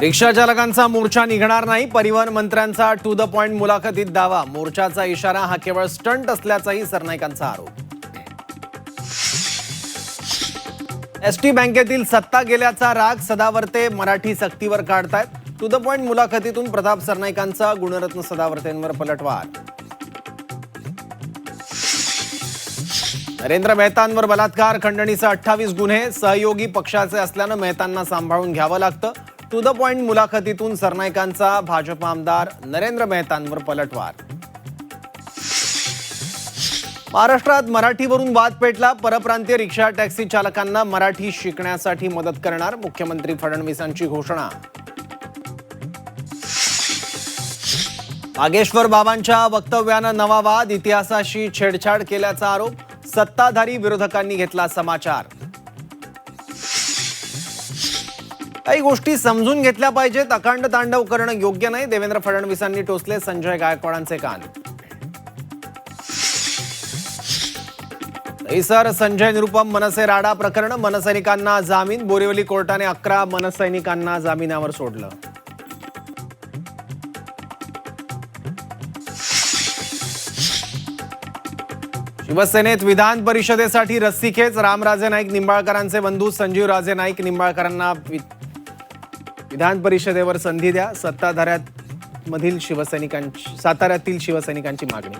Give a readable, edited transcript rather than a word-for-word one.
रिक्षा चालकांचा मोर्चा निघणार नाही, परिवहन मंत्र्यांचा टू द पॉइंट मुलाखतीत दावा. मोर्चाचा इशारा हा केवळ स्टंट असल्याचाही सरनाईकांचा आरोप. एसटी बँकेतील सत्ता गेल्याचा राग सदावर्ते मराठी सक्तीवर काढतायत. टू द पॉइंट मुलाखतीतून प्रताप सरनाईकांचा गुणरत्न सदावर्तेंवर पलटवार. नरेंद्र मेहतांवर बलात्कार खंडणीचे 28 गुन्हे, सहयोगी पक्षाचे असल्यानं मेहतांना सांभाळून घ्यावं लागतं. टू द पॉइंट मुलाखतीतून सरनाईकांचा भाजप आमदार नरेंद्र मेहतांवर पलटवार. महाराष्ट्रात मराठीवरून वाद पेटला. परप्रांतीय रिक्षा टॅक्सी चालकांना मराठी शिकण्यासाठी मदत करणार, मुख्यमंत्री फडणवीसांची घोषणा. नागेश्वर बाबांच्या वक्तव्यानं नवा वाद, इतिहासाशी छेडछाड केल्याचा आरोप. सत्ताधारी विरोधकांनी घेतला समाचार. काही गोष्टी समजून घेतल्या पाहिजेत, अखंड तांडव करणं योग्य नाही, देवेंद्र फडणवीसांनी टोचले संजय गायकवाडांचे कान. सर संजय निरुपम मनसे राडा प्रकरण, मनसैनिकांना जामीन. बोरिवली कोर्टाने 11 मनसैनिकांना जामिनावर सोडलं. शिवसेनेत विधान परिषदेसाठी रस्सीखेच. रामराजे नाईक निंबाळकरांचे बंधू संजीव राजे नाईक निंबाळकरांना विधान परिषदेवर संधी द्या, साताऱ्यातील शिवसैनिकांची मागणी.